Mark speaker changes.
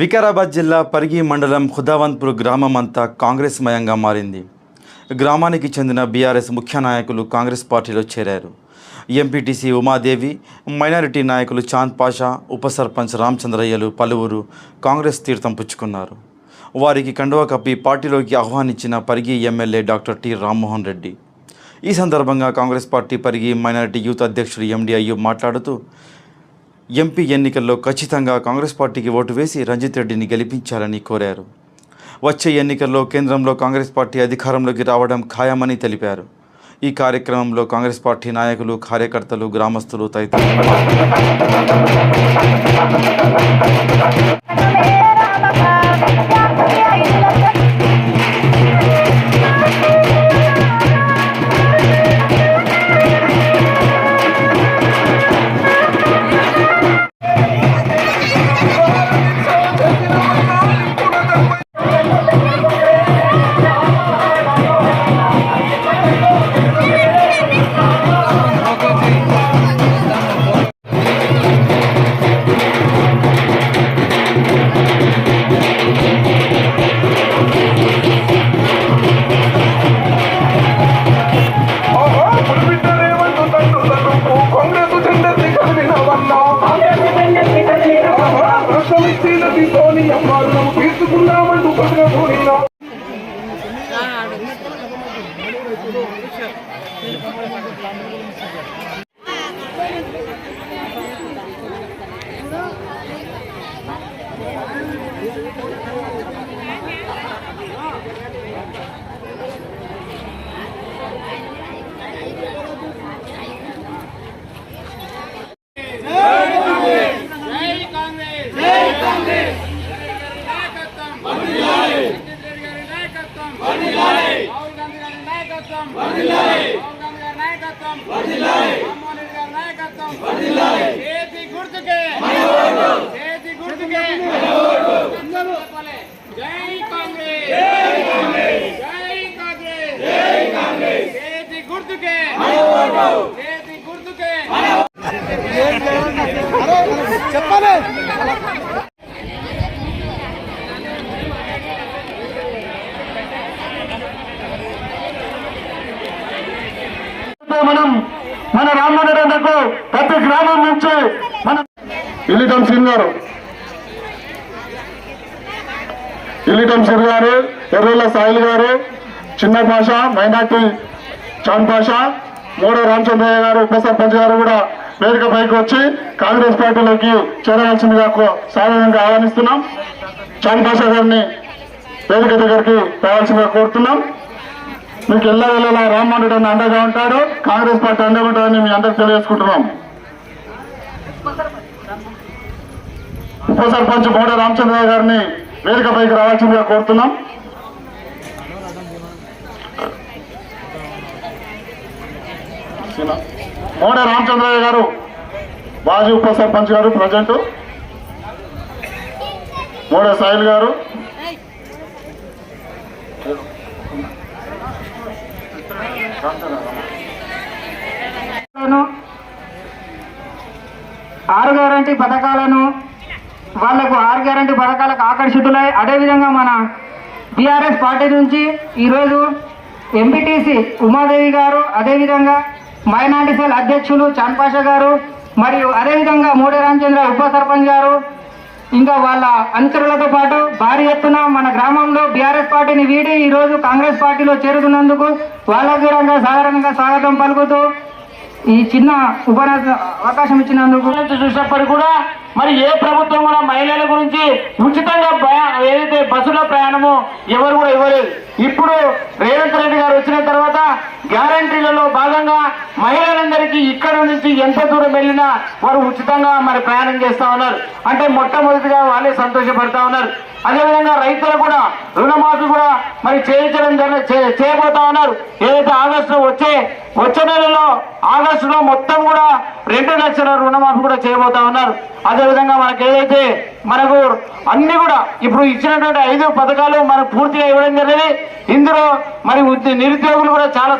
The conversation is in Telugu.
Speaker 1: వికారాబాద్ జిల్లా పరిగి మండలం ఖుదావంత్పూర్ గ్రామం అంతా కాంగ్రెస్ మయంగా మారింది. గ్రామానికి చెందిన బీఆర్ఎస్ ముఖ్య నాయకులు కాంగ్రెస్ పార్టీలో చేరారు. ఎంపీటీసీ ఉమాదేవి, మైనారిటీ నాయకులు చాంద్ పాషా, ఉప సర్పంచ్ రామచంద్రయ్యలు పలువురు కాంగ్రెస్ తీర్థం పుచ్చుకున్నారు. వారికి కండువా కప్పి పార్టీలోకి ఆహ్వానించిన Parigi MLA doctor T Rammohan Reddy. ఈ సందర్భంగా Congress party Parigi minority youth అధ్యక్షుడు ఎండి అయ్యూబ్ మాట్లాడుతూ, ఎంపీ ఎన్నికల్లో ఖచ్చితంగా కాంగ్రెస్ పార్టీకి ఓటు వేసి రంజిత్ రెడ్డిని గెలిపించాలని కోరారు. వచ్చే ఎన్నికల్లో కేంద్రంలో కాంగ్రెస్ పార్టీ అధికారంలోకి రావడం ఖాయమని తెలిపారు. ఈ కార్యక్రమంలో కాంగ్రెస్ పార్టీ నాయకులు, కార్యకర్తలు, గ్రామస్తులు తదితరులు
Speaker 2: మనం మన రామనగరకు ప్రతి గ్రామం నుంచి మన ఇల్లిటం సింగ్ గారు, ఎర్రల సాయిల్ గారు, చిన్న పాషా, మైనార్టీ చాంద్ పాషా, మోడో రామచంద్రయ్య గారు, ఉప సర్పంచ్ గారు కూడా వేదిక పైకి వచ్చి కాంగ్రెస్ పార్టీలోకి చేరవలసిందిగా సాధారణంగా ఆహ్వానిస్తున్నాం. చాంద్ పాషా గారిని వేదిక దగ్గరికి రావాల్సిందిగా కోరుతున్నాం. మీకు ఎల్లవేళలా రామ్మోహన్ రెడ్డి అన్న అండగా ఉంటాడు, కాంగ్రెస్ పార్టీ అండగా ఉంటుందని మీ అందరికి తెలియజేసుకుంటున్నాం. ఉప సర్పంచ్ మోడో రామచంద్రయ్య గారిని వేదిక పైకి రావాల్సిందిగా కోరుతున్నాం. మోడో రామచంద్రయ్య గారు, మాజీ ఉప సర్పంచ్ గారు, ప్రజెంట్ మోడో సాయిల్ గారు,
Speaker 3: ఆరు గ్యారంటీ పథకాలను వాళ్లకు 6 గ్యారంటీ పథకాలకు ఆకర్షితులై అదేవిధంగా మన బీఆర్ఎస్ పార్టీ నుంచి ఈరోజు ఎంపీటీసీ ఉమాదేవి గారు, అదేవిధంగా మైనార్టీ సెల్ అధ్యక్షులు చాంద్ పాషా గారు, మరియు అదేవిధంగా మోడో రామచంద్ర ఉప సర్పంచ్ గారు, ఇంకా వాళ్ళ అనుచరులతో పాటు భారీ ఎత్తున మన గ్రామంలో బీఆర్ఎస్ పార్టీని వీడి ఈరోజు కాంగ్రెస్ పార్టీలో చేరుతున్నందుకు వాళ్ళకు కూడా సాధారణంగా స్వాగతం పలుకుతూ ఈ చిన్న అవకాశం ఇచ్చినందుకు
Speaker 2: చూసినప్పటికీ కూడా మరి ఏ ప్రభుత్వం కూడా మహిళల గురించి ఉచితంగా ఏదైతే బస్సులో ప్రయాణము ఎవరు కూడా ఇవ్వలేదు. ఇప్పుడు రేవంత్ రెడ్డి గారు వచ్చిన తర్వాత గ్యారంటీలలో భాగంగా మహిళలందరికీ ఇక్కడ నుంచి ఎంత దూరం వెళ్ళినా వారు ఉచితంగా మరి ప్రయాణం చేస్తా ఉన్నారు. అంటే మొట్టమొదటిగా వాళ్ళే సంతోషపడతా ఉన్నారు. అదేవిధంగా రైతులు కూడా రుణమాఫీ కూడా మరి చేయబోతా ఉన్నారు. ఏదైతే ఆగస్టులో వచ్చే నెలలో ఆగస్టులో మొత్తం కూడా 2 లక్షల రుణమాఫీ కూడా చేయబోతా ఉన్నారు. అదేవిధంగా మనకు ఏదైతే మనకు అన్ని కూడా ఇప్పుడు ఇచ్చినటువంటి 5 పథకాలు మనకు పూర్తిగా ఇవ్వడం జరిగింది. ఇందులో మరి నిరుద్యోగులు కూడా చాలా